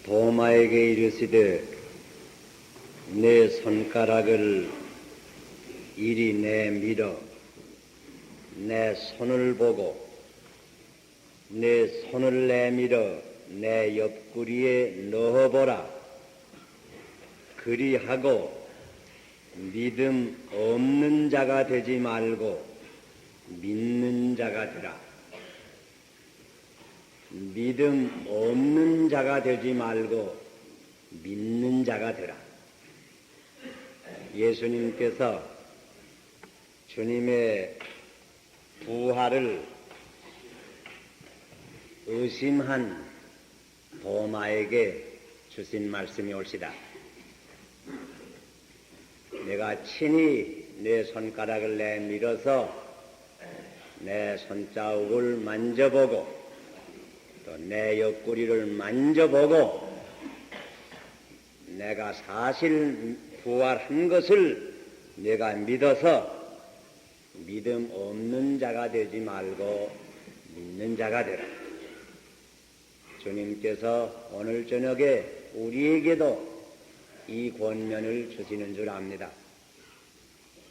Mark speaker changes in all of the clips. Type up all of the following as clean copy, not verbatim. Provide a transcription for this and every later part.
Speaker 1: 도마에게 이르시되 내 손가락을 이리 내밀어 내 손을 보고 내 손을 내밀어 내 옆구리에 넣어보라. 그리하고 믿음 없는 자가 되지 말고 믿는 자가 되라. 믿음 없는 자가 되지 말고 믿는 자가 되라. 예수님께서 주님의 부활을 의심한 도마에게 주신 말씀이 옳시다. 내가 친히 내 손가락을 내밀어서 내 손자국을 만져보고 또 내 옆구리를 만져보고 내가 사실 부활한 것을 내가 믿어서 믿음 없는 자가 되지 말고 믿는 자가 되라. 주님께서 오늘 저녁에 우리에게도 이 권면을 주시는 줄 압니다.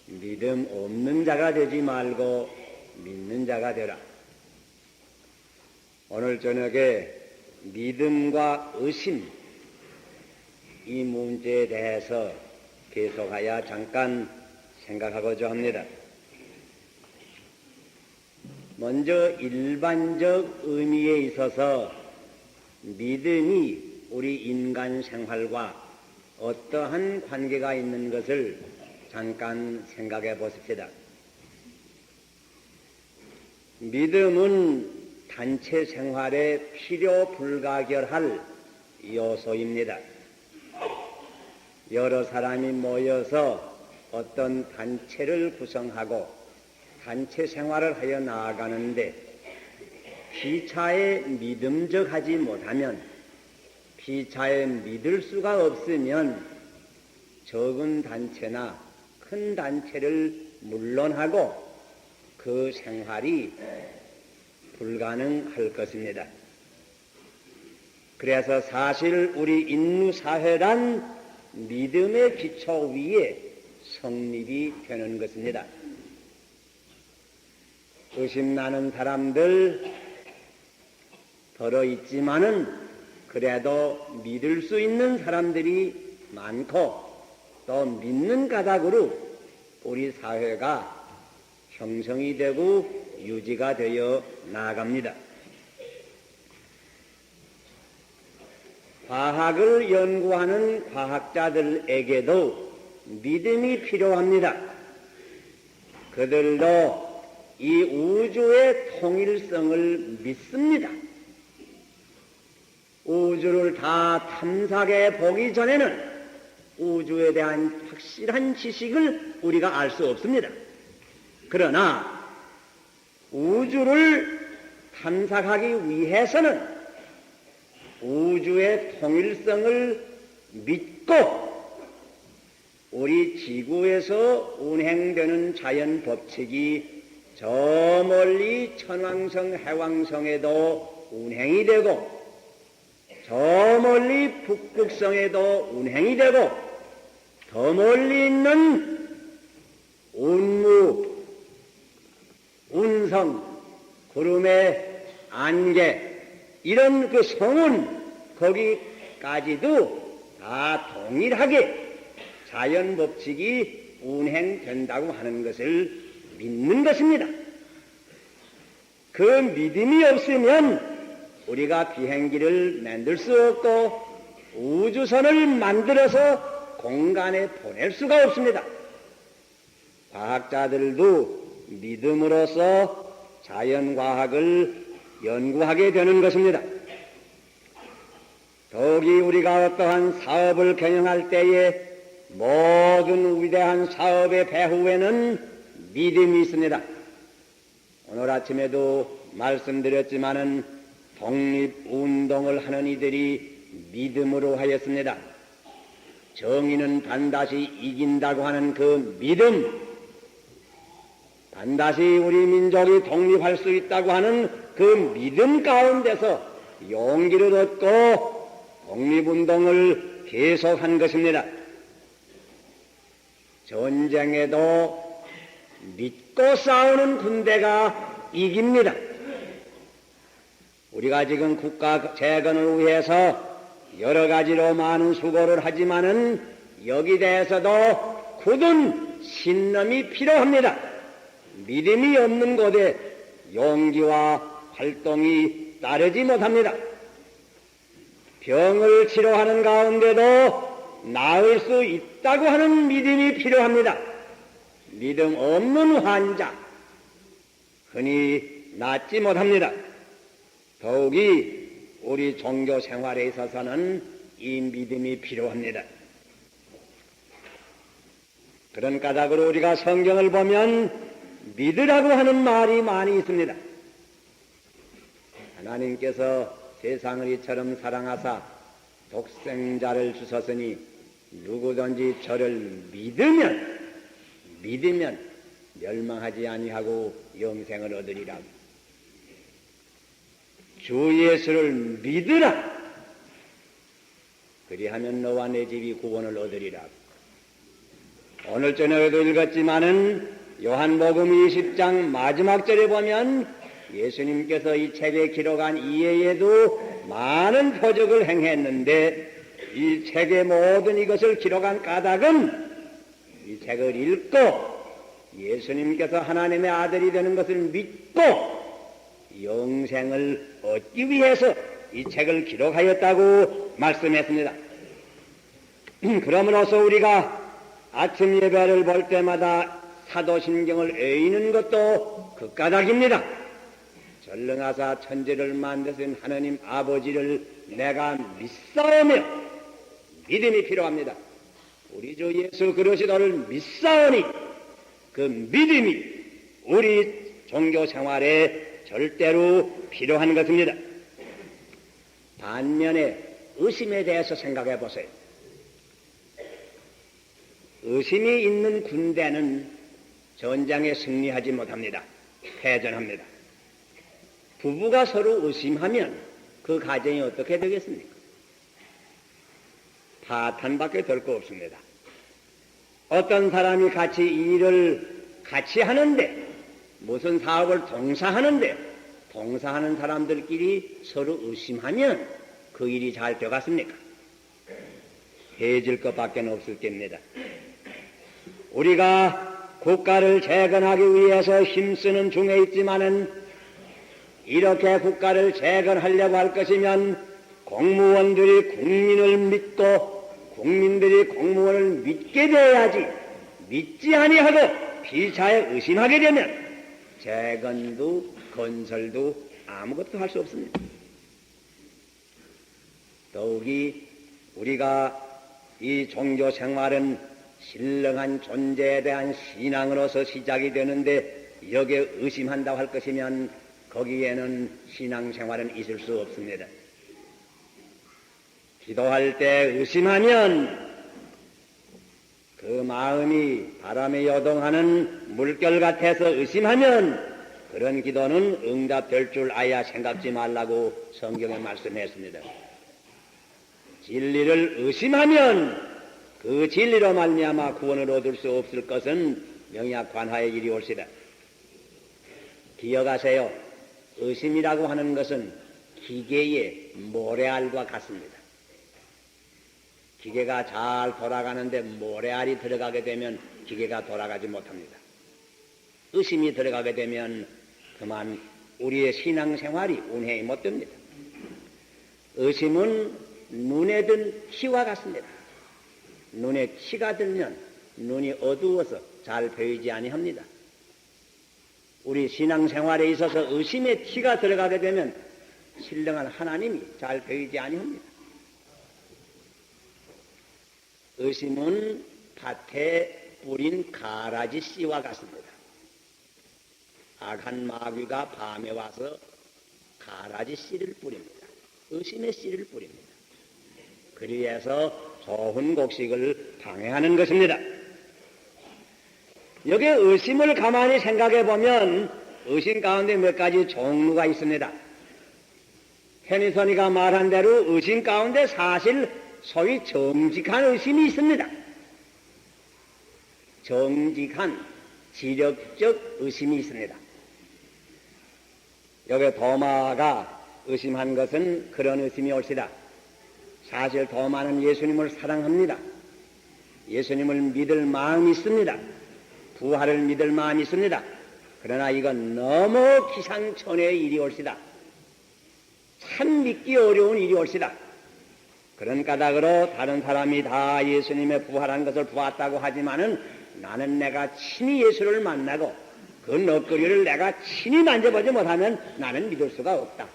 Speaker 1: 믿음 없는 자가 되지 말고 믿는 자가 되라. 오늘 저녁에 믿음과 의심 이 문제에 대해서 계속하여 잠깐 생각하고자 합니다. 먼저 일반적 의미에 있어서 믿음이 우리 인간 생활과 어떠한 관계가 있는 것을 잠깐 생각해 보십시다. 믿음은 단체 생활에 필요 불가결할 요소입니다. 여러 사람이 모여서 어떤 단체를 구성하고 단체 생활을 하여 나아가는데 피차에 믿음직하지 못하면, 피차에 믿을 수가 없으면 적은 단체나 큰 단체를 물론하고 그 생활이 불가능할 것입니다. 그래서 사실 우리 인류사회란 믿음의 기초 위에 성립이 되는 것입니다. 의심나는 사람들 더러 있지만은 그래도 믿을 수 있는 사람들이 많고 또 믿는 가닥으로 우리 사회가 형성이 되고 유지가 되어 나아갑니다. 과학을 연구하는 과학자들에게도 믿음이 필요합니다. 그들도 이 우주의 통일성을 믿습니다. 우주를 다 탐사해 보기 전에는 우주에 대한 확실한 지식을 우리가 알 수 없습니다. 그러나 우주를 탐색하기 위해서는 우주의 통일성을 믿고 우리 지구에서 운행되는 자연 법칙이 저 멀리 천왕성, 해왕성에도 운행이 되고 저 멀리 북극성에도 운행이 되고 더 멀리 있는 운무, 운성, 구름의 안개 이런 그 성운 거기까지도 다 동일하게 자연 법칙이 운행된다고 하는 것을 믿는 것입니다. 그 믿음이 없으면 우리가 비행기를 만들 수 없고 우주선을 만들어서 공간에 보낼 수가 없습니다. 과학자들도 믿음으로써 자연과학을 연구하게 되는 것입니다. 더욱이 우리가 어떠한 사업을 경영할 때에 모든 위대한 사업의 배후에는 믿음이 있습니다. 오늘 아침에도 말씀드렸지만은 독립운동을 하는 이들이 믿음으로 하였습니다. 정의는 반드시 이긴다고 하는 그 믿음, 반드시 우리 민족이 독립할 수 있다고 하는 그 믿음 가운데서 용기를 얻고 독립운동을 계속한 것입니다. 전쟁에도 믿고 싸우는 군대가 이깁니다. 우리가 지금 국가 재건을 위해서 여러 가지로 많은 수고를 하지만은 여기 대해서도 굳은 신념이 필요합니다. 믿음이 없는 곳에 용기와 활동이 따르지 못합니다. 병을 치료하는 가운데도 나을 수 있다고 하는 믿음이 필요합니다. 믿음 없는 환자 흔히 낫지 못합니다. 더욱이 우리 종교 생활에 있어서는 이 믿음이 필요합니다. 그런 까닭으로 우리가 성경을 보면 믿으라고 하는 말이 많이 있습니다. 하나님께서 세상을 이처럼 사랑하사 독생자를 주셨으니 누구든지 저를 믿으면 멸망하지 아니하고 영생을 얻으리라. 주 예수를 믿으라. 그리하면 너와 내 집이 구원을 얻으리라. 오늘 저녁에도 읽었지만은 요한복음 20장 마지막 절에 보면 예수님께서 이 책에 기록한 이외에도 많은 표적을 행했는데 이 책의 모든 이것을 기록한 까닭은 이 책을 읽고 예수님께서 하나님의 아들이 되는 것을 믿고 영생을 얻기 위해서 이 책을 기록하였다고 말씀했습니다. 그러므로서 우리가 아침 예배를 볼 때마다 사도신경을 애이는 것도 그 까닭입니다. 전능하사 천지를 만드신 하나님 아버지를 내가 믿사오며 믿음이 필요합니다. 우리 주 예수 그리스도를 믿사오니 그 믿음이 우리 종교 생활에 절대로 필요한 것입니다. 반면에 의심에 대해서 생각해 보세요. 의심이 있는 군대는 전장에 승리하지 못합니다. 패전합니다. 부부가 서로 의심하면 그 가정이 어떻게 되겠습니까? 파탄밖에 될 거 없습니다. 어떤 사람이 같이 일을 같이 하는데 무슨 사업을 동사하는데 동사하는 사람들끼리 서로 의심하면 그 일이 잘 되겠습니까? 해질 것밖에 없을 겁니다. 우리가 국가를 재건하기 위해서 힘쓰는 중에 있지만은 이렇게 국가를 재건하려고 할 것이면 공무원들이 국민을 믿고 국민들이 공무원을 믿게 되어야지 믿지 아니하고 피차에 의심하게 되면 재건도 건설도 아무것도 할 수 없습니다. 더욱이 우리가 이 종교 생활은 신령한 존재에 대한 신앙으로서 시작이 되는데 여기에 의심한다고 할 것이면 거기에는 신앙생활은 있을 수 없습니다. 기도할 때 의심하면 그 마음이 바람에 요동하는 물결 같아서 의심하면 그런 기도는 응답될 줄 아야 생각지 말라고 성경에 말씀했습니다. 진리를 의심하면 그 진리로 말미암아 구원을 얻을 수 없을 것은 명약관하의 일이 올시다. 기억하세요. 의심이라고 하는 것은 기계의 모래알과 같습니다. 기계가 잘 돌아가는데 모래알이 들어가게 되면 기계가 돌아가지 못합니다. 의심이 들어가게 되면 그만 우리의 신앙생활이 운행이 못 됩니다. 의심은 눈에 든 키와 같습니다. 눈에 키가 들면 눈이 어두워서 잘 보이지 아니합니다. 우리 신앙생활에 있어서 의심의 키가 들어가게 되면 신령한 하나님이 잘 보이지 아니합니다. 의심은 밭에 뿌린 가라지 씨와 같습니다. 악한 마귀가 밤에 와서 가라지 씨를 뿌립니다. 의심의 씨를 뿌립니다. 그리해서 좋은 곡식을 방해하는 것입니다. 여기 의심을 가만히 생각해 보면 의심 가운데 몇 가지 종류가 있습니다. 헤니선이가 말한 대로 의심 가운데 사실 소위 정직한 의심이 있습니다. 정직한 지력적 의심이 있습니다. 여기 도마가 의심한 것은 그런 의심이 옳시다. 사실 도마는 예수님을 사랑합니다. 예수님을 믿을 마음이 있습니다. 부활을 믿을 마음이 있습니다. 그러나 이건 너무 기상천외의 일이 옳시다. 참 믿기 어려운 일이 옳시다. 그런 까닭으로 다른 사람이 다 예수님의 부활한 것을 보았다고 하지만은 나는 내가 친히 예수를 만나고 그 넋거리를 내가 친히 만져보지 못하면 나는 믿을 수가 없다.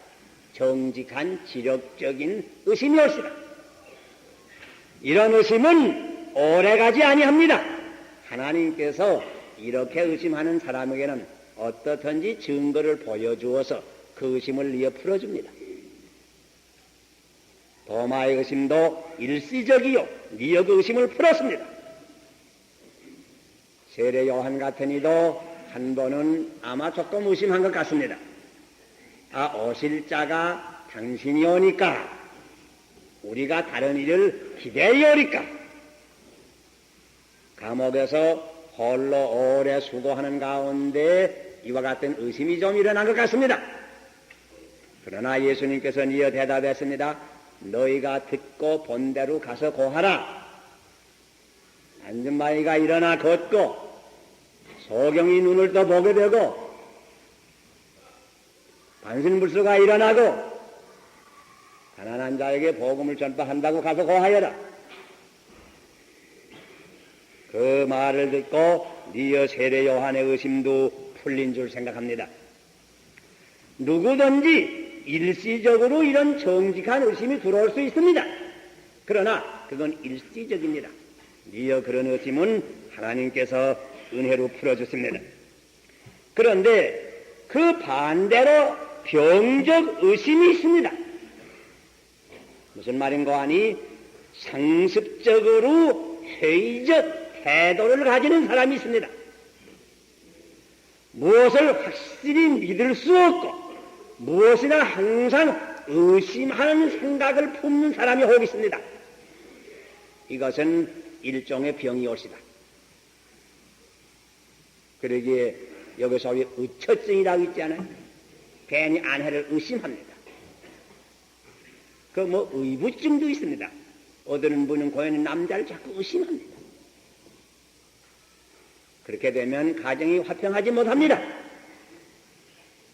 Speaker 1: 정직한 지력적인 의심이 옳시다. 이런 의심은 오래가지 아니합니다. 하나님께서 이렇게 의심하는 사람에게는 어떻든지 증거를 보여주어서 그 의심을 이어 풀어줍니다. 도마의 의심도 일시적이요 니어 그 의심을 풀었습니다. 세례 요한 같은 이도 한 번은 아마 조금 의심한 것 같습니다. 오실 자가 당신이 오니까 우리가 다른 일을 기대리오리까. 감옥에서 홀로 오래 수고하는 가운데 이와 같은 의심이 좀 일어난 것 같습니다. 그러나 예수님께서는 이어 대답했습니다. 너희가 듣고 본 대로 가서 고하라. 안전마이가 일어나 걷고 소경이 눈을 떠 보게 되고 반신불수가 일어나고 가난한 자에게 복음을 전파한다고 가서 고하여라. 그 말을 듣고 니어 세례 요한의 의심도 풀린 줄 생각합니다. 누구든지 일시적으로 이런 정직한 의심이 들어올 수 있습니다. 그러나 그건 일시적입니다. 니어 그런 의심은 하나님께서 은혜로 풀어주십니다. 그런데 그 반대로 병적 의심이 있습니다. 무슨 말인가 하니 상습적으로 회의적 태도를 가지는 사람이 있습니다. 무엇을 확실히 믿을 수 없고 무엇이나 항상 의심하는 생각을 품는 사람이 혹 있습니다. 이것은 일종의 병이 옳시다. 그러기에 여기서 의처증이라고 있지 않아요? 괜히 아내를 의심합니다. 그 의부증도 있습니다. 어떤 분은 고연히 남자를 자꾸 의심합니다. 그렇게 되면 가정이 화평하지 못합니다.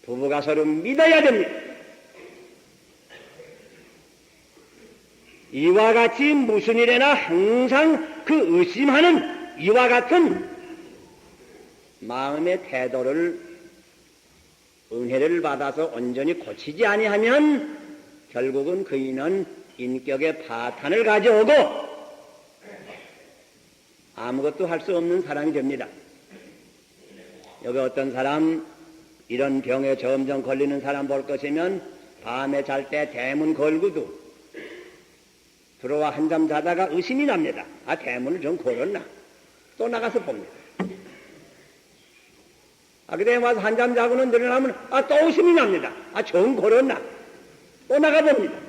Speaker 1: 부부가 서로 믿어야 됩니다. 이와 같이 무슨 일에나 항상 그 의심하는 이와 같은 마음의 태도를 은혜를 받아서 온전히 고치지 아니하면 결국은 그이는 인격의 파탄을 가져오고 아무것도 할 수 없는 사람이 됩니다. 여기 어떤 사람 이런 병에 점점 걸리는 사람 볼 것이면 밤에 잘 때 대문 걸고도 들어와 한잠 자다가 의심이 납니다. 대문을 좀 걸었나? 또 나가서 봅니다. 그때 와서 한잠 자고는 늘어나면 또 의심이 납니다. 정 걸었나? 또 나가봅니다.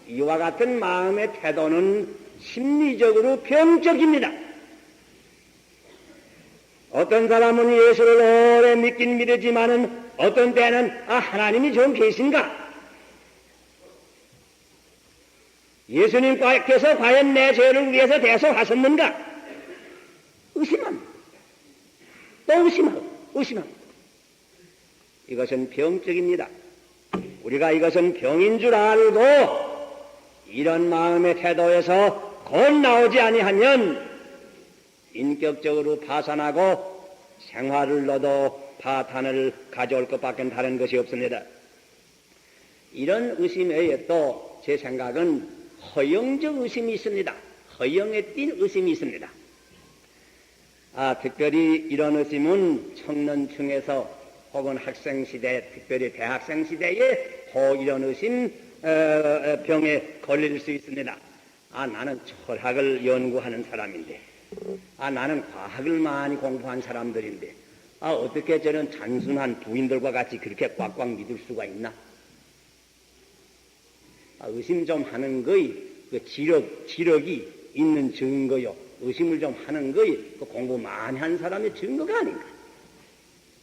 Speaker 1: 이와 같은 마음의 태도는 심리적으로 병적입니다. 어떤 사람은 예수를 오래 믿긴 믿었지만은 어떤 때는 하나님이 좀 계신가? 예수님께서 과연 내 죄를 위해서 대속하셨는가? 의심합니다. 또 의심합니다. 이것은 병적입니다. 우리가 이것은 병인 줄 알고 이런 마음의 태도에서 곧 나오지 아니하면 인격적으로 파산하고 생활을 넣어도 파탄을 가져올 것밖에 다른 것이 없습니다. 이런 의심 외에 또 제 생각은 허영적 의심이 있습니다. 허영에 띈 의심이 있습니다. 특별히 이런 의심은 청년층에서 혹은 학생시대, 특별히 대학생시대에 이런 의심 병에 걸릴 수 있습니다. 나는 철학을 연구하는 사람인데 나는 과학을 많이 공부한 사람들인데 어떻게 저는 단순한 부인들과 같이 그렇게 꽉꽉 믿을 수가 있나? 의심 좀 하는 거의 그 지력이 있는 증거요. 의심을 좀 하는 거의 그 공부 많이 한 사람의 증거가 아닌가.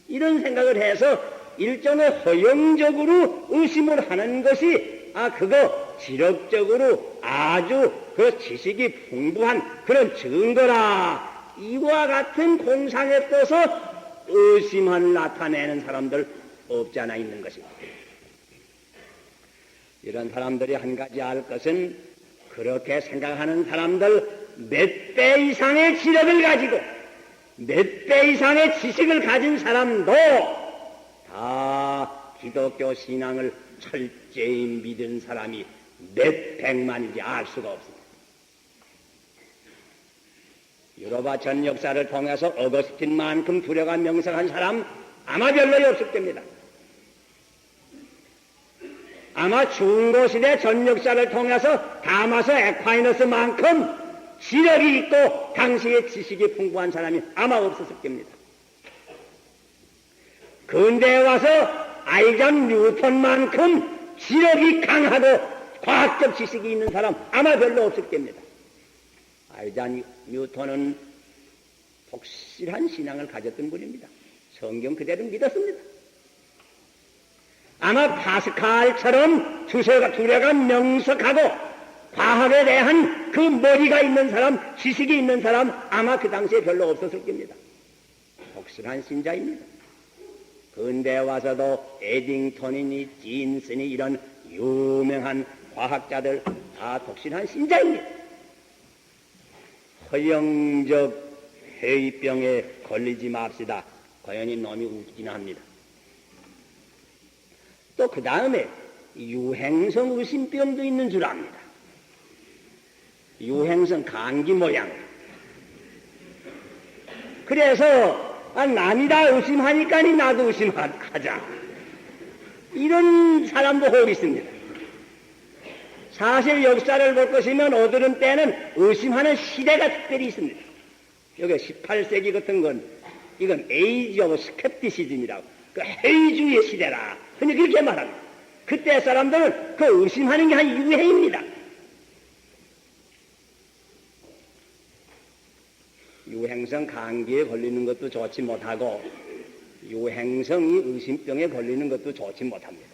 Speaker 1: 이런 생각을 해서 일종의 허용적으로 의심을 하는 것이 그거 지력적으로 아주 그 지식이 풍부한 그런 증거라. 이와 같은 공상에 떠서 의심을 나타내는 사람들 없지 않아 있는 것입니다. 이런 사람들이 한 가지 알 것은 그렇게 생각하는 사람들 몇 배 이상의 지력을 가지고 몇 배 이상의 지식을 가진 사람도 다 기독교 신앙을 철저히 믿은 사람이 몇 백만인지 알 수가 없습니다. 유로파 전 역사를 통해서 어거스틴만큼 두려가 명성한 사람 아마 별로 없을 겁니다. 아마 중고시대 전 역사를 통해서 다마스 에콰이너스만큼 지력이 있고 당시의 지식이 풍부한 사람이 아마 없었을 겁니다. 근대에 와서 아이작 뉴턴만큼 지력이 강하고 과학적 지식이 있는 사람 아마 별로 없을 겁니다. 아이작 뉴턴은 독실한 신앙을 가졌던 분입니다. 성경 그대로 믿었습니다. 아마 파스칼처럼 두려가 명석하고 과학에 대한 그 머리가 있는 사람, 지식이 있는 사람 아마 그 당시에 별로 없었을 겁니다. 독실한 신자입니다. 근대에 와서도 에딩턴이니 진슨이 이런 유명한 과학자들 다 독실한 신자입니다. 허영적 회의병에 걸리지 맙시다. 과연 이 놈이 웃기나 합니다. 또 그 다음에 유행성 의심병도 있는 줄 압니다. 유행성 감기 모양. 그래서 남이 다 의심하니까 나도 의심하자. 이런 사람도 혹 있습니다. 사실 역사를 볼 것이면 어두른 때는 의심하는 시대가 특별히 있습니다. 여기 18세기 같은 건 이건 에이지 오브 스캡티시즘이라고 그 회의주의의 시대라. 근데 그렇게 말합니다. 그때 사람들은 그 의심하는 게 한 유행입니다. 유행성 감기에 걸리는 것도 좋지 못하고 유행성이 의심병에 걸리는 것도 좋지 못합니다.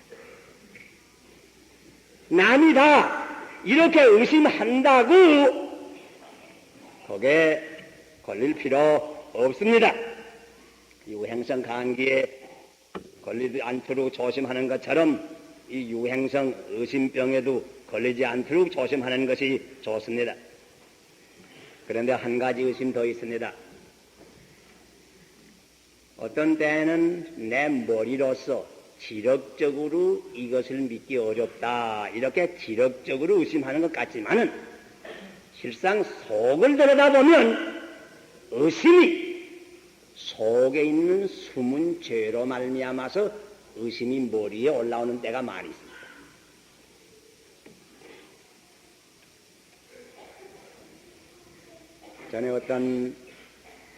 Speaker 1: 남이 다 이렇게 의심한다고 거기에 걸릴 필요 없습니다. 유행성 감기에 걸리지 않도록 조심하는 것처럼 이 유행성 의심병에도 걸리지 않도록 조심하는 것이 좋습니다. 그런데 한 가지 의심 더 있습니다. 어떤 때는 내 머리로서 지력적으로 이것을 믿기 어렵다 이렇게 지력적으로 의심하는 것 같지만은 실상 속을 들여다보면 의심이 속에 있는 숨은 죄로 말미암아서 의심이 머리에 올라오는 때가 많이 있습니다. 전에 어떤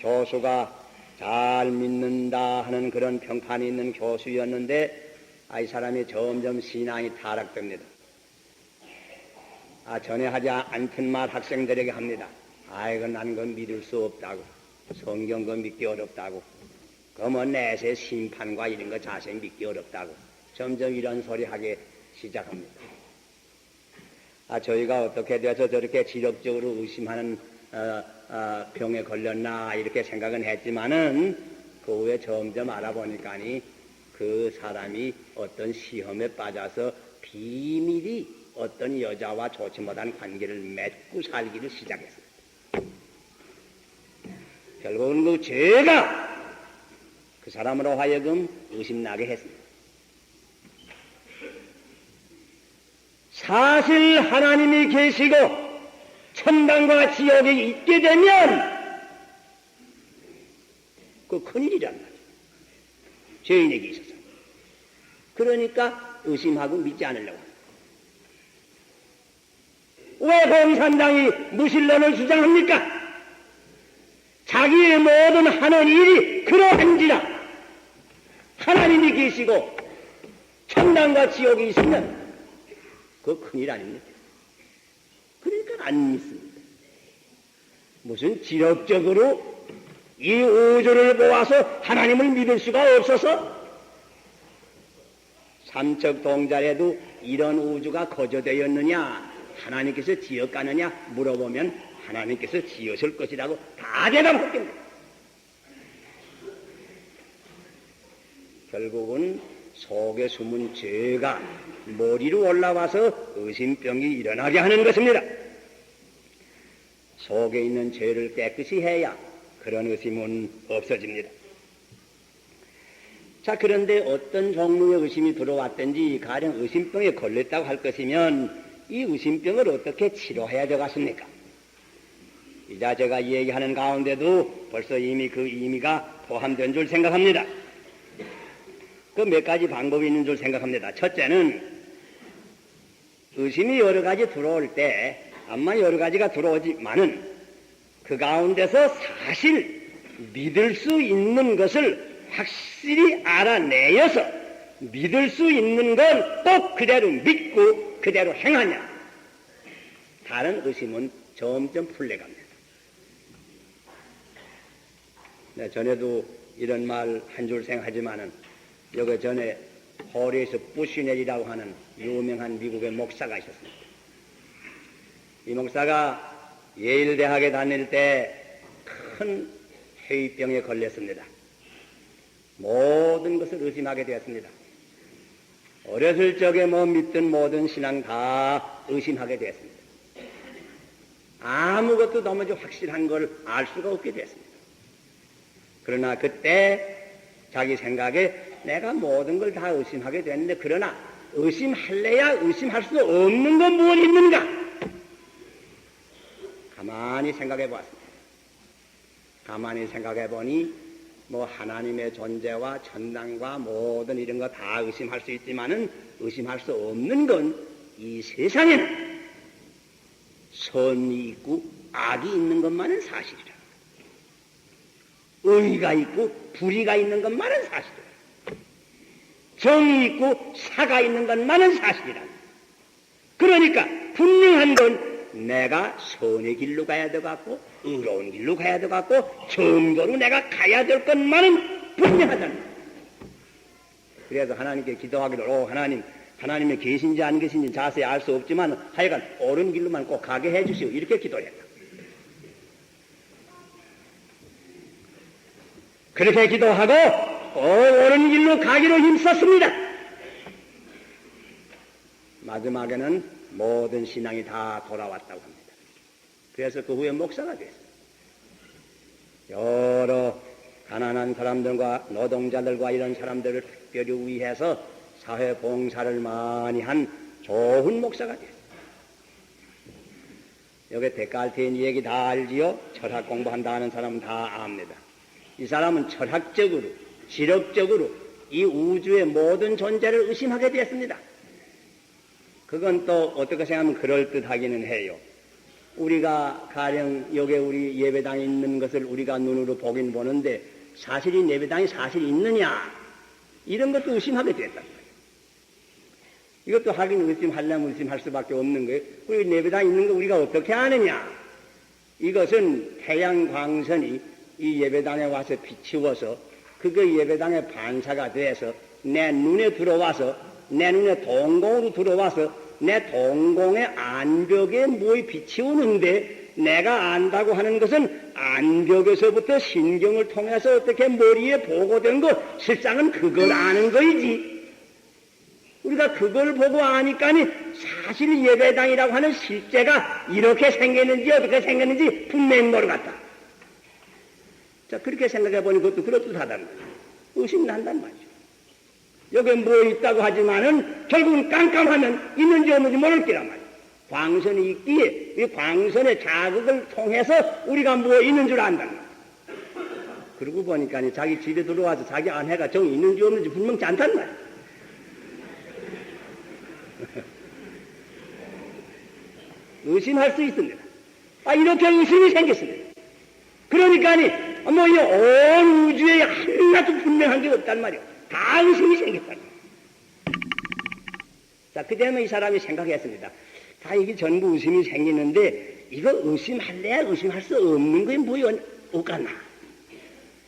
Speaker 1: 교수가 잘 믿는다 하는 그런 평판이 있는 교수였는데 이 사람이 점점 신앙이 타락됩니다. 전에 하지 않던 말 학생들에게 합니다. 이건 난 그건 믿을 수 없다고. 성경 거 믿기 어렵다고. 뭐 내세 심판과 이런 거 자세히 믿기 어렵다고. 점점 이런 소리 하기 시작합니다. 저희가 어떻게 돼서 저렇게 지력적으로 의심하는 병에 걸렸나 이렇게 생각은 했지만은 그 후에 점점 알아보니까니 그 사람이 어떤 시험에 빠져서 비밀히 어떤 여자와 좋지 못한 관계를 맺고 살기를 시작했습니다. 결국은 그 죄가 그 사람으로 하여금 의심나게 했습니다. 사실 하나님이 계시고 천당과 지옥이 있게 되면 그 큰일이란 말이에요. 죄인에게 있어서. 그러니까 의심하고 믿지 않으려고 합니다. 왜 공산당이 무신론을 주장합니까? 자기의 모든 하는 일이 그러한지라 하나님이 계시고 천당과 지옥이 있으면 그거 큰일 아닙니까? 그러니까 안 믿습니다. 무슨 지력적으로 이 우주를 보아서 하나님을 믿을 수가 없어서 삼척 동자에도 이런 우주가 거저되었느냐 하나님께서 지었가느냐 물어보면 하나님께서 지으실 것이라고 다 대답했겠네. 결국은 속에 숨은 죄가 머리로 올라와서 의심병이 일어나게 하는 것입니다. 속에 있는 죄를 깨끗이 해야 그런 의심은 없어집니다. 자, 그런데 어떤 종류의 의심이 들어왔든지 가령 의심병에 걸렸다고 할 것이면 이 의심병을 어떻게 치료해야 되겠습니까? 이자 제가 얘기하는 가운데도 벌써 이미 그 의미가 포함된 줄 생각합니다. 그 몇 가지 방법이 있는 줄 생각합니다. 첫째는 의심이 여러 가지 들어올 때 아마 여러 가지가 들어오지만은 그 가운데서 사실 믿을 수 있는 것을 확실히 알아내어서 믿을 수 있는 건 꼭 그대로 믿고 그대로 행하냐. 다른 의심은 점점 풀려갑니다. 네, 전에도 이런 말 한 줄 생각하지만은 여기 전에 호리에서 부시넬이라고 하는 유명한 미국의 목사가 있었습니다. 이 목사가 예일 대학에 다닐 때 큰 해위병에 걸렸습니다. 모든 것을 의심하게 되었습니다. 어렸을 적에 믿던 모든 신앙 다 의심하게 되었습니다. 아무것도 너무 확실한 걸 알 수가 없게 되었습니다. 그러나 그때 자기 생각에 내가 모든 걸 다 의심하게 됐는데 그러나 의심할래야 의심할 수 없는 건 무엇이 있는가? 가만히 생각해 보았습니다. 가만히 생각해 보니 하나님의 존재와 천당과 모든 이런 거 다 의심할 수 있지만은 의심할 수 없는 건 이 세상에는 선이 있고 악이 있는 것만은 사실이라. 의가 있고 불의가 있는 것만은 사실이라. 정이 있고 사가 있는 것만은 사실이라. 그러니까 분명한 건 내가 선의 길로 가야 될 것 같고 의로운 길로 가야 될 것 같고 정도로 내가 가야 될 것만은 분명하다는 거예요. 그래서 하나님께 기도하기를 하나님의 계신지 안 계신지 자세히 알 수 없지만 하여간 옳은 길로만 꼭 가게 해주시오. 이렇게 기도했다. 그렇게 기도하고 옳은 길로 가기로 힘썼습니다. 마지막에는 모든 신앙이 다 돌아왔다고 합니다. 그래서 그 후에 목사가 됐어요. 여러 가난한 사람들과 노동자들과 이런 사람들을 특별히 위해서 사회 봉사를 많이 한 좋은 목사가 됐어요. 여기 데카르트의 얘기 다 알지요? 철학 공부한다는 사람은 다 압니다. 이 사람은 철학적으로, 지력적으로 이 우주의 모든 존재를 의심하게 되었습니다. 그건 또 어떻게 생각하면 그럴듯하기는 해요. 우리가 가령 여기 우리 예배당에 있는 것을 우리가 눈으로 보긴 보는데 사실이 예배당이 사실이 있느냐 이런 것도 의심하게 됐단 말이에요. 이것도 하긴 의심하려면 의심할 수밖에 없는 거예요. 우리 예배당에 있는 거 우리가 어떻게 아느냐. 이것은 태양 광선이 이 예배당에 와서 비추어서 그게 예배당의 반사가 돼서 내 눈에 들어와서 내 눈에 동공으로 들어와서 내 동공의 안벽에 뭐에 비치우는데 내가 안다고 하는 것은 안벽에서부터 신경을 통해서 어떻게 머리에 보고된 거 실상은 그걸 아는 거이지. 우리가 그걸 보고 아니까니 사실 예배당이라고 하는 실제가 이렇게 생겼는지 어떻게 생겼는지 분명히 모르겠다. 자, 그렇게 생각해 보니 그것도 그렇듯하다는 거죠. 의심난단 말이죠. 여기 뭐 있다고 하지만은 결국은 깜깜하면 있는지 없는지 모를 거란 말이에요. 광선이 있기에 이 광선의 자극을 통해서 우리가 뭐 있는 줄 안다는 거예요. 그러고 보니까 자기 집에 들어와서 자기 아내가 정이 있는지 없는지 분명치 않단 말이에요. 의심할 수 있습니다. 이렇게 의심이 생겼습니다. 그러니까 이 온 우주에 하나도 분명한 게 없단 말이에요. 다 의심이 생겼단 말이에요. 자, 그 다음에 이 사람이 생각했습니다. 다 이게 전부 의심이 생기는데 이거 의심할래야 의심할 수 없는 게 뭐여 없겠나.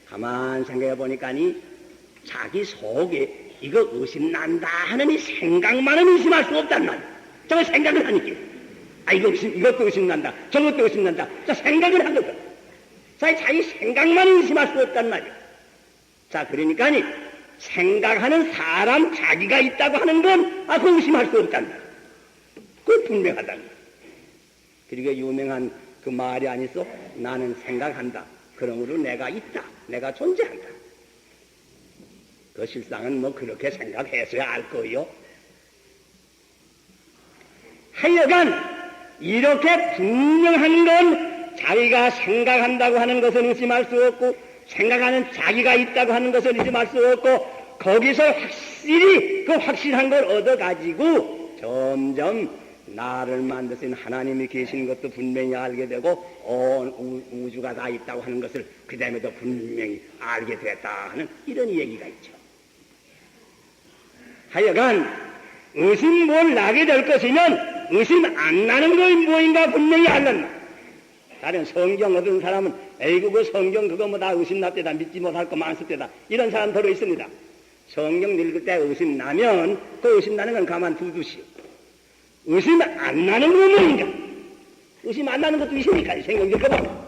Speaker 1: 가만 생각해 보니까니 자기 속에 이거 의심난다 하는 이 생각만은 의심할 수 없단 말이야. 저거 생각을 하니까. 아, 이것도 의심난다. 저것도 의심난다. 저 생각을 한 거죠. 자, 자기 생각만 의심할 수 없단 말이야. 자, 그러니까니 생각하는 사람 자기가 있다고 하는 건 그거 의심할 수 없단 말이야. 그건 분명하다는 거야. 그리고 유명한 그 말이 아니소? 나는 생각한다. 그러므로 내가 있다. 내가 존재한다. 그 실상은 뭐 그렇게 생각해서야 알 거요. 하여간 이렇게 분명한 건 자기가 생각한다고 하는 것은 의심할 수 없고 생각하는 자기가 있다고 하는 것은 의심할 수 없고 거기서 확실히 그 확실한 걸 얻어가지고 점점 나를 만드신 하나님이 계신 것도 분명히 알게 되고 온 우주가 다 있다고 하는 것을 그 다음에도 분명히 알게 됐다 하는 이런 얘기가 있죠. 하여간 의심 뭘 나게 될 것이면 의심 안 나는 것이 뭐인가 분명히 알란다. 다른 성경 얻은 사람은 에이구 그 성경 그거 뭐 다 의심 났대다 믿지 못할 거 많을 때다 이런 사람 들어 있습니다. 성경 읽을 때 의심 나면 그 의심 나는 건 가만 두두시오. 의심 안 나는 건 뭐인가? 의심 안 나는 것도 있으니까 생각 읽어봐.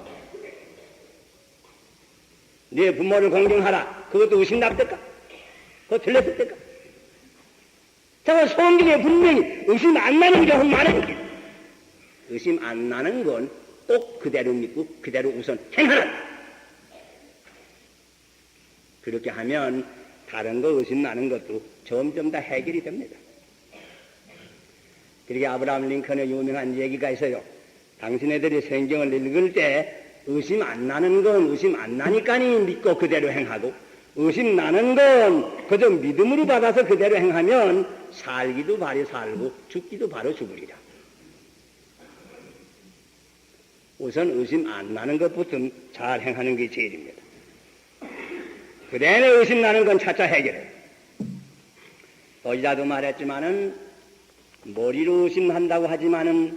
Speaker 1: 네 부모를 공경하라. 그것도 의심 납니까? 그거 틀렸을 때까? 자, 성경에 분명히 의심 안 나는 경우 많으니까. 의심 안 나는 건 꼭 그대로 믿고 그대로 우선 행하라. 그렇게 하면 다른 거 의심 나는 것도 점점 다 해결이 됩니다. 그렇게 아브라함 링컨의 유명한 얘기가 있어요. 당신네들이 성경을 읽을 때 의심 안 나는 건 의심 안 나니까니 믿고 그대로 행하고 의심 나는 건 그저 믿음으로 받아서 그대로 행하면 살기도 바로 살고 죽기도 바로 죽으리라. 우선 의심 안 나는 것부터 잘 행하는 게 제일입니다. 그 다음에 의심 나는 건 차차 해결해. 어제도 말했지만은 머리로 의심한다고 하지만은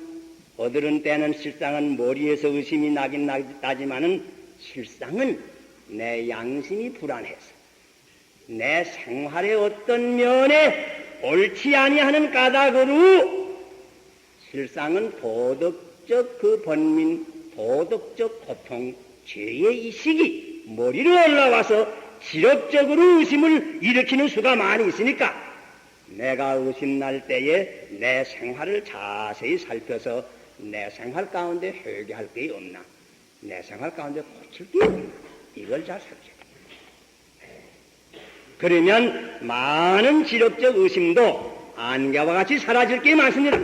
Speaker 1: 어들은 때는 실상은 머리에서 의심이 나긴 나지만은 실상은 내 양심이 불안해서 내 생활의 어떤 면에 옳지 아니하는 까닭으로 실상은 도덕적 그 번민, 도덕적 고통, 죄의 이식이 머리로 올라와서 지력적으로 의심을 일으키는 수가 많이 있으니까 내가 의심날 때에 내 생활을 자세히 살펴서 내 생활 가운데 회개할 게 없나, 내 생활 가운데 고칠 게 없나, 이걸 잘 살펴야 됩니다. 그러면 많은 지력적 의심도 안개와 같이 사라질 게 많습니다.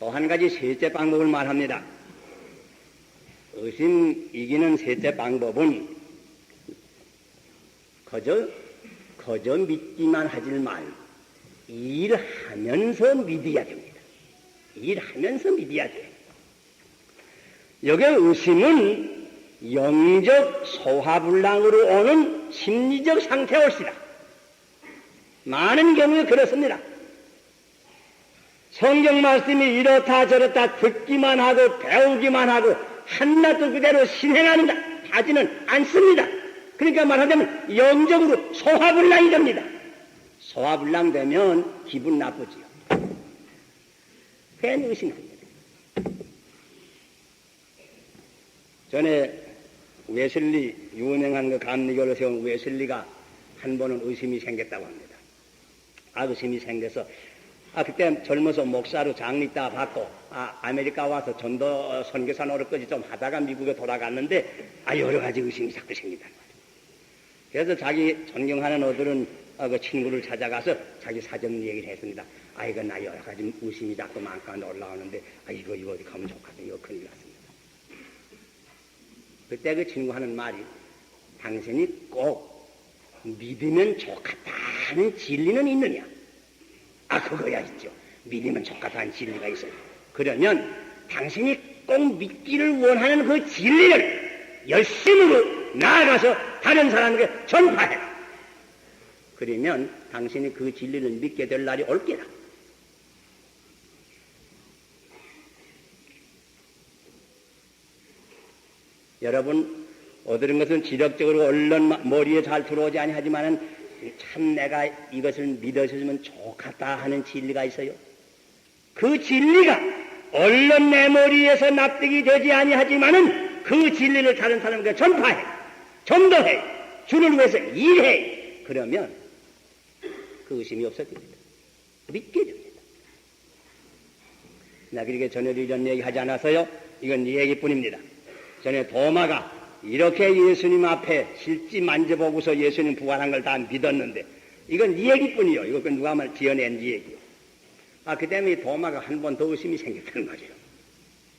Speaker 1: 또 한 가지 셋째 방법을 말합니다. 의심 이기는 셋째 방법은 거저 믿기만 하질 말고 일하면서 믿어야 됩니다. 일하면서 믿어야 돼요. 여기 의심은 영적 소화불량으로 오는 심리적 상태 올시다. 많은 경우에 그렇습니다. 성경 말씀이 이렇다 저렇다 듣기만 하고 배우기만 하고 한낱도 그대로 실행하는다 하지는 않습니다. 그러니까 말하자면 영적으로 소화불량이 됩니다. 소화불량 되면 기분 나쁘지요. 괜히 의심합니다. 전에 웨슬리 유명한 그 감리교를 세운 웨슬리가 한 번은 의심이 생겼다고 합니다. 의심이 생겨서 그때 젊어서 목사로 장리 따 받고 아메리카 와서 전도 선교사 노릇까지 좀 하다가 미국에 돌아갔는데 여러 가지 의심이 자꾸 생긴단 말이에요. 그래서 자기 존경하는 어들은 그 친구를 찾아가서 자기 사정 얘기를 했습니다. 이거 나 여러 가지 의심이 자꾸 많고 올라오는데 이거 어디 가면 좋겠다. 이거 큰일 났습니다. 그때 그 친구 하는 말이 당신이 꼭 믿으면 좋겠다는 진리는 있느냐? 그거야 있죠. 믿으면 좋겠다는 진리가 있어요. 그러면 당신이 꼭 믿기를 원하는 그 진리를 열심으로 나아가서 다른 사람에게 전파해라. 그러면 당신이 그 진리를 믿게 될 날이 올 게라. 여러분, 얻은 것은 지력적으로 얼른 머리에 잘 들어오지 아니하지만은 참 내가 이것을 믿어주면 좋겠다 하는 진리가 있어요. 그 진리가 얼른 내 머리에서 납득이 되지 아니하지만은 그 진리를 다른 사람에게 전파해, 전도해, 주를 위해서 일해. 그러면 그 의심이 없어집니다. 믿게 됩니다. 나 그렇게 전에도 이런 얘기 하지 않았어요? 이건 네 얘기뿐입니다. 전에 도마가 이렇게 예수님 앞에 실지 만져보고서 예수님 부활한 걸 다 믿었는데 이건 네 얘기뿐이요. 이거 누가 말 지어낸 네 얘기요. 그 다음에 도마가 한 번 더 의심이 생겼다는 거죠.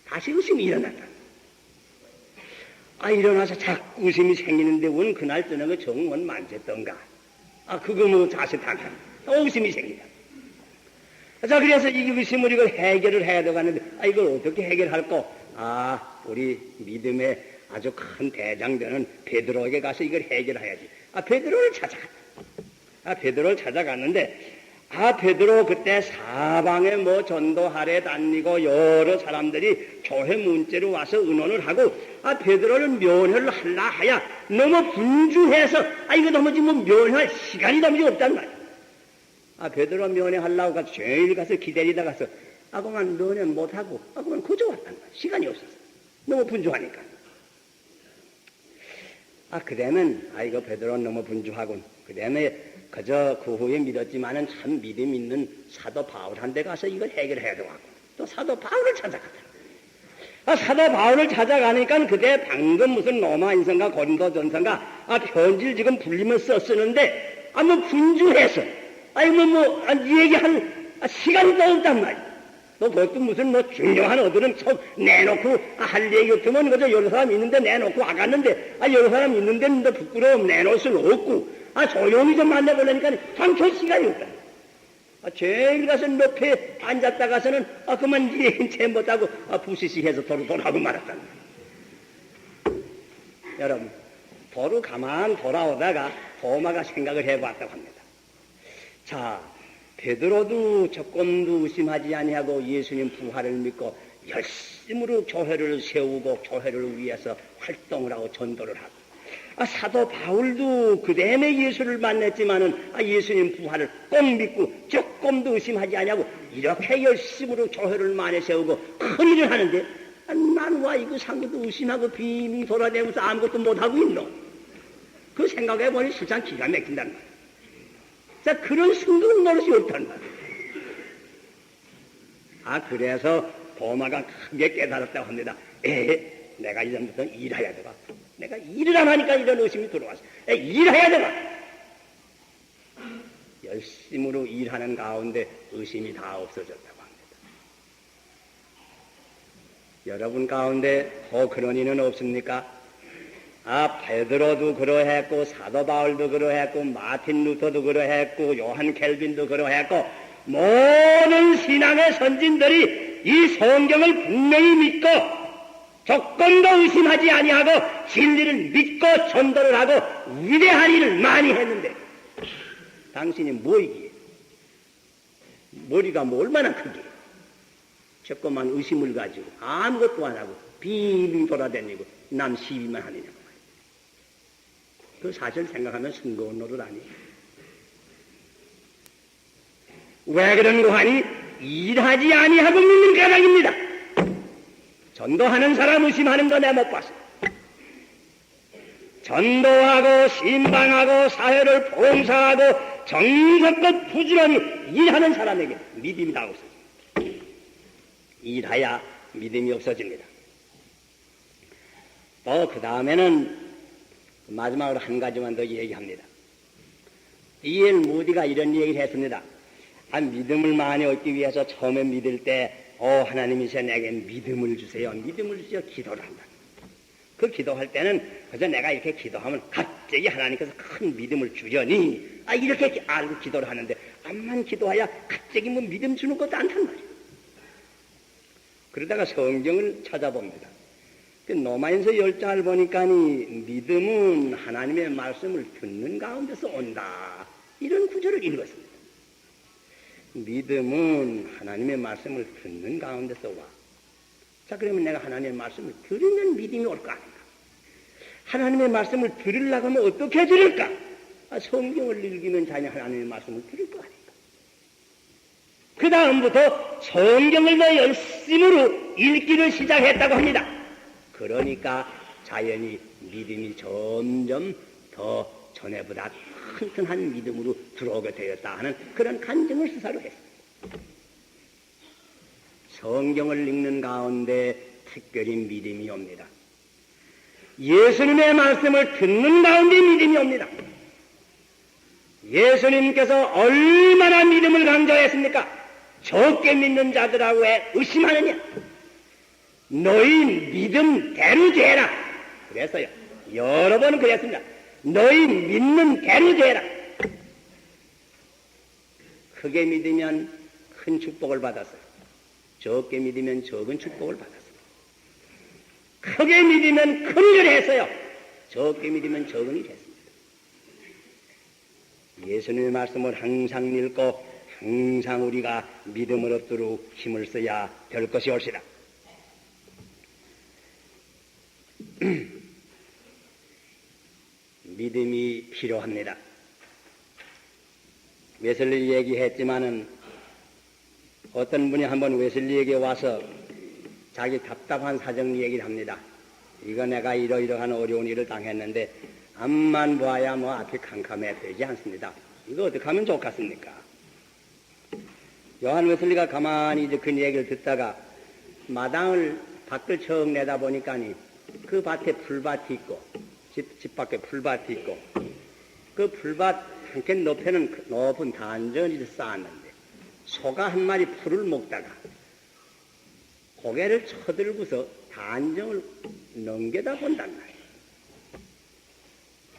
Speaker 1: 다시 의심이 일어났다. 일어나서 자꾸 의심이 생기는데 원 그날 저녁에 정원 만졌던가. 그거 뭐 다시 다가 의심이 생긴다. 자, 그래서 이 의심을 이걸 해결을 해야 되겠는데 이걸 어떻게 해결할까? 우리 믿음의 아주 큰 대장되는 베드로에게 가서 이걸 해결해야지. 베드로를 찾아갔다. 베드로를 찾아갔는데 베드로 그때 사방에 뭐 전도하래 다니고 여러 사람들이 교회 문제로 와서 의논을 하고 베드로를 면회를 하려 하야 너무 분주해서 이거 너무 지금 면회할 시간이 너무 없단 말이야. 베드로 면회하려고 가서 제일 가서 기다리다 가서 그만 면회 못하고 그만 그저 왔단 말이야. 시간이 없어서 너무 분주하니까. 그 다음엔 이거 베드로 너무 분주하군. 그 다음에 그저 그 후에 믿었지만은 참 믿음 있는 사도 바울한테 가서 이걸 해결해야 되고 또 사도 바울을 찾아갔다. 사도 바울을 찾아가니까 그때 방금 무슨 로마인선가 고린도전서인가 편지를 지금 불리면 썼었는데 뭐 분주해서 얘기할 시간도 없단 말이야. 또 그것도 무슨 중요한 어들은 속 내놓고 할 얘기 없으면 그저 여러 사람 있는데 내놓고 갔는데 여러 사람 있는데 부끄러움 내놓을 수는 없고 조용히 좀 만나보려니까 참초 시간이 없다. 제일 가서 높에 앉았다 가서는 그만 얘기는 채 못하고 부시시해서 도로 돌아오고 말았다. 여러분, 도로 가만 돌아오다가 도마가 생각을 해봤다고 합니다. 자, 베드로도 조금도 의심하지 아니하고 예수님 부활을 믿고 열심으로 교회를 세우고 교회를 위해서 활동을 하고 전도를 하고 사도 바울도 그 다음에 예수를 만났지만은 예수님 부활을 꼭 믿고 조금도 의심하지 아니하고 이렇게 열심으로 교회를 많이 세우고 큰 일을 하는데 난 와 이거 상대도 의심하고 빙빙 돌아다니면서 아무것도 못하고 있노. 그 생각해보니 실상 기가 막힌단 말이야. 자, 그런 성공 노릇이 없단 말이야. 그래서 도마가 크게 깨달았다고 합니다. 내가 이전부터 일해야 되나? 내가 일을 안 하니까 이런 의심이 들어왔어. 일해야 되나? 열심으로 일하는 가운데 의심이 다 없어졌다고 합니다. 여러분 가운데 그런 이는 없습니까? 베드로도 그러했고 사도 바울도 그러했고 마틴 루터도 그러했고 요한 켈빈도 그러했고 모든 신앙의 선진들이 이 성경을 분명히 믿고 조금도 의심하지 아니하고 진리를 믿고 전도를 하고 위대한 일을 많이 했는데 당신이 뭐이기에? 머리가 얼마나 크게 조금만 의심을 가지고 아무것도 안 하고 빙빙 돌아다니고 남 시비만 하느냐. 그 사실 생각하면 싱거운 노릇 아니에요. 왜 그런 거 하니? 일하지 아니하고 믿는 까닭입니다. 전도하는 사람 의심하는 거 내가 못 봤어. 전도하고 신방하고 사회를 봉사하고 정성껏 부지런히 일하는 사람에게 믿음이 다 없어집니다. 일해야 믿음이 없어집니다. 또 그 다음에는 마지막으로 한 가지만 더 얘기합니다. D.L. 무디가 이런 얘기를 했습니다. 믿음을 많이 얻기 위해서 처음에 믿을 때 하나님이서 내게 믿음을 주세요. 믿음을 주세요. 기도를 한다. 그 기도할 때는 그저 내가 이렇게 기도하면 갑자기 하나님께서 큰 믿음을 주려니 이렇게 알고 기도를 하는데 암만 기도해야 갑자기 믿음 주는 것도 않단 말이에요. 그러다가 성경을 찾아봅니다. 로마인서 10장을 보니까 믿음은 하나님의 말씀을 듣는 가운데서 온다.
Speaker 2: 이런 구절을 읽었습니다. 믿음은 하나님의 말씀을 듣는 가운데서 와. 자, 그러면 내가 하나님의 말씀을 들으면 믿음이 올 거 아닌가? 하나님의 말씀을 들으려고 하면 어떻게 들을까? 성경을 읽으면 자녀 하나님의 말씀을 들을 거 아닌가? 그 다음부터 성경을 더 열심으로 읽기를 시작했다고 합니다. 그러니까 자연히 믿음이 점점 더 전에보다 튼튼한 믿음으로 들어오게 되었다 하는 그런 간증을 수사로 했습니다. 성경을 읽는 가운데 특별히 믿음이 옵니다. 예수님의 말씀을 듣는 가운데 믿음이 옵니다. 예수님께서 얼마나 믿음을 강조했습니까? 적게 믿는 자들하고 왜 의심하느냐? 너희 믿음대로 되라. 그래서요, 여러 번 그랬습니다. 너희 믿는 대로 되라. 크게 믿으면 큰 축복을 받았어요. 적게 믿으면 적은 축복을 받았어요. 크게 믿으면 큰 일을 했어요. 적게 믿으면 적은 일을 했습니다. 예수님의 말씀을 항상 읽고 항상 우리가 믿음을 얻도록 힘을 써야 될 것이 옳시다. 믿음이 필요합니다. 웨슬리 얘기했지만은 어떤 분이 한번 웨슬리에게 와서 자기 답답한 사정 얘기를 합니다. 이거 내가 이러이러한 어려운 일을 당했는데 앞만 보아야 뭐 앞이 캄캄해 되지 않습니다. 이거 어떻게 하면 좋겠습니까? 요한 웨슬리가 가만히 이제 그 얘기를 듣다가 마당을 밖을 척 내다보니까니 그 밭에 풀밭이 있고 집 밖에 풀밭이 있고 그 풀밭 한켠 높에는 높은 단전이 쌓았는데 소가 한 마리 풀을 먹다가 고개를 쳐들고서 단정을 넘겨다 본단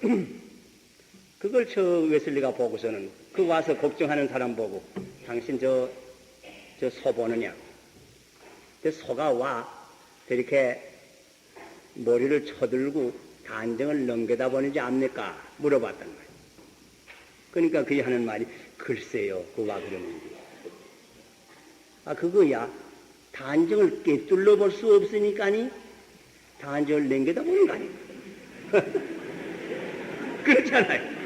Speaker 2: 말이에요. 그걸 저 웨슬리가 보고서는 그 와서 걱정하는 사람 보고 당신 저 소 보느냐고. 근데 소가 와 이렇게 머리를 쳐들고 단정을 넘겨다 보는지 압니까? 물어봤단 말이에요. 그러니까 그이 하는 말이 글쎄요. 그와 그러는지. 그거야. 단정을 꿰뚫러 볼 수 없으니까니 단정을 넘겨다 보는 거 아닙니까? 그렇잖아요.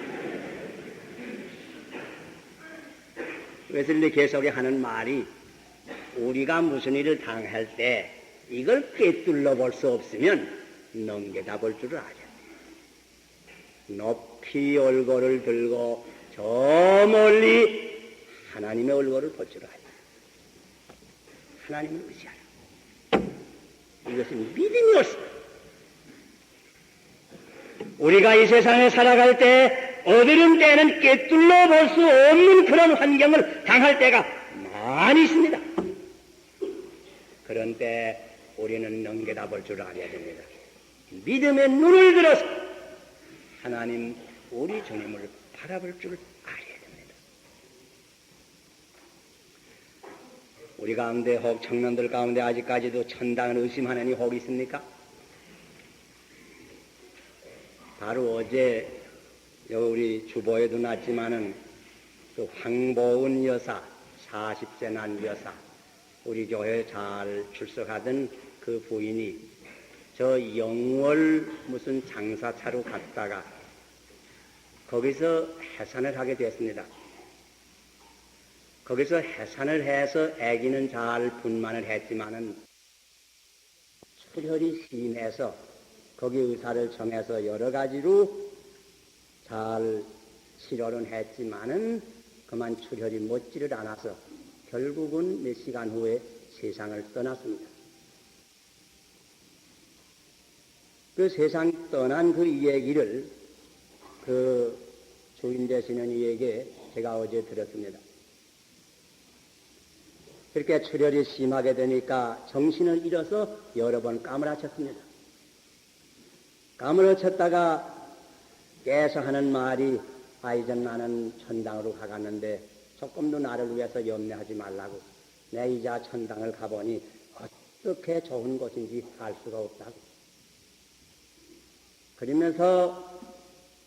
Speaker 2: 웨슬리 계속에 하는 말이 우리가 무슨 일을 당할 때 이걸 꿰뚫러 볼 수 없으면 넘겨다 볼 줄을 알아야 돼. 높이 얼굴을 들고 저 멀리 하나님의 얼굴을 볼 줄 알아야 돼. 하나님을 의지하라. 이것은 믿음이 옳습니다. 우리가 이 세상에 살아갈 때 어디른 때는 꿰뚫러 볼 수 없는 그런 환경을 당할 때가 많이 있습니다. 그런 때 우리는 넘겨다 볼 줄 알아야 됩니다. 믿음의 눈을 들어서 하나님 우리 주님을 바라볼 줄 알아야 됩니다. 우리 가운데 혹 청년들 가운데 아직까지도 천당을 의심하는 이 혹 있습니까? 바로 어제 우리 주보에도 났지만은 그 황보은 여사 40세 난 여사 우리 교회에 잘 출석하던 그 부인이 저 영월 무슨 장사차로 갔다가 거기서 해산을 하게 됐습니다. 거기서 해산을 해서 아기는 잘 분만을 했지만은 출혈이 심해서 거기 의사를 정해서 여러 가지로 잘 치료는 했지만은 그만 출혈이 멎지를 않아서 결국은 몇 시간 후에 세상을 떠났습니다. 그 세상 떠난 그 이야기를 그 주인 되시는 이에게 제가 어제 들었습니다. 그렇게 출혈이 심하게 되니까 정신을 잃어서 여러 번 까무라쳤습니다. 까무러쳤다가 계속 하는 말이 이제 나는 천당으로 가갔는데 조금도 나를 위해서 염려하지 말라고. 내 이자 천당을 가보니 어떻게 좋은 곳인지 알 수가 없다고. 그러면서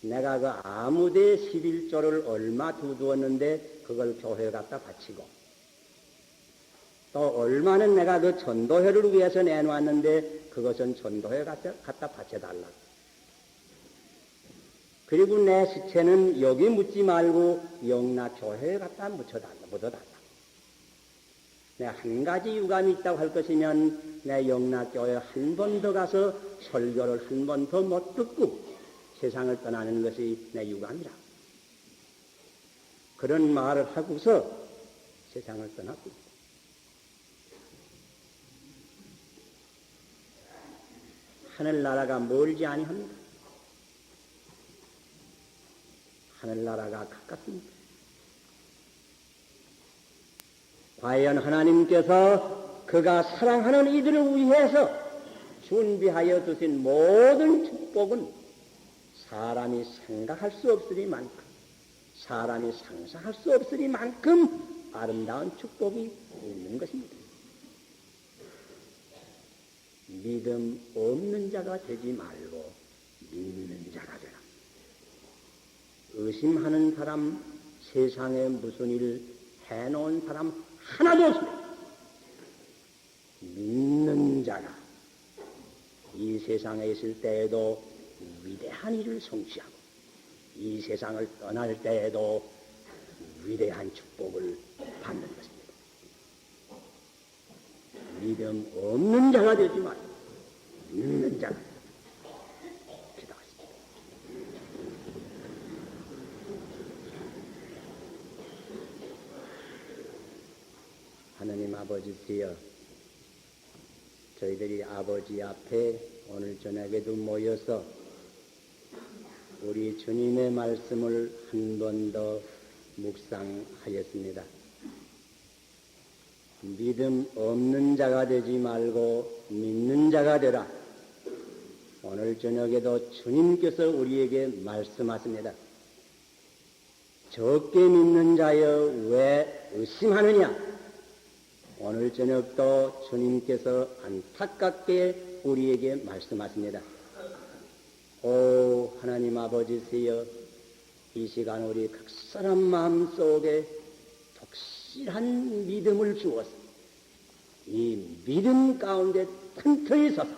Speaker 1: 내가 그 아무데 11조를 얼마 두두었는데 그걸 교회에 갖다 바치고 또 얼마는 내가 그 전도회를 위해서 내놓았는데 그것은 전도회에 갖다 바쳐달라. 그리고 내 시체는 여기 묻지 말고 영락교회에 갖다 묻어달라. 내 한 가지 유감이 있다고 할 것이면 내 영락교회 한 번 더 가서 설교를 한 번 더 못 듣고 세상을 떠나는 것이 내 유감이라. 그런 말을 하고서 세상을 떠났고 하늘나라가 멀지 아니합니다. 하늘나라가 가깝습니다. 과연 하나님께서 그가 사랑하는 이들을 위해서 준비하여 두신 모든 축복은 사람이 생각할 수 없으리만큼, 사람이 상상할 수 없으리만큼 아름다운 축복이 있는 것입니다. 믿음 없는 자가 되지 말고 믿는 자가 되라. 의심하는 사람, 세상에 무슨 일 해놓은 사람 하나도 없습니다. 믿는 자가 이 세상에 있을 때에도 위대한 일을 성취하고 이 세상을 떠날 때에도 위대한 축복을 받는 것입니다. 믿음 없는 자가 되지 말고 믿는 자가 기도하십시오. 하나님 아버지시여, 저희들이 아버지 앞에 오늘 저녁에도 모여서 우리 주님의 말씀을 한 번 더 묵상하였습니다. 믿음 없는 자가 되지 말고 믿는 자가 되라. 오늘 저녁에도 주님께서 우리에게 말씀하십니다. 적게 믿는 자여 왜 의심하느냐? 오늘 저녁도 주님께서 안타깝게 우리에게 말씀하십니다. 오 하나님 아버지시여, 이 시간 우리 각 사람 마음속에 독실한 믿음을 주어서 이 믿음 가운데 튼튼히 서서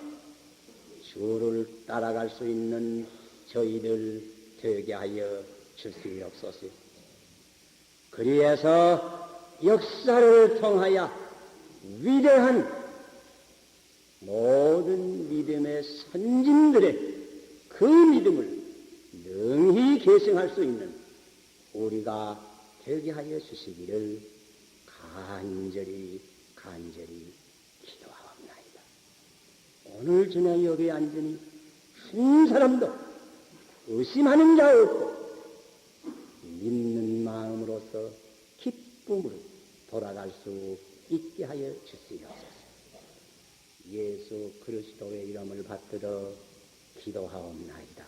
Speaker 1: 주를 따라갈 수 있는 저희들 되게 하여 주시옵소서. 그리해서 역사를 통하여 위대한 모든 믿음의 선진들의 그 믿음을 능히 계승할 수 있는 우리가 되게 하여 주시기를 간절히 기도하옵나이다. 오늘 저녁 여기 앉으니 한 사람도 의심하는 자 없고 믿는 마음으로서 기쁨으로 돌아갈 수 있게 하여 주시옵소서. 예수 그리스도의 이름을 받들어 기도하옵나이다.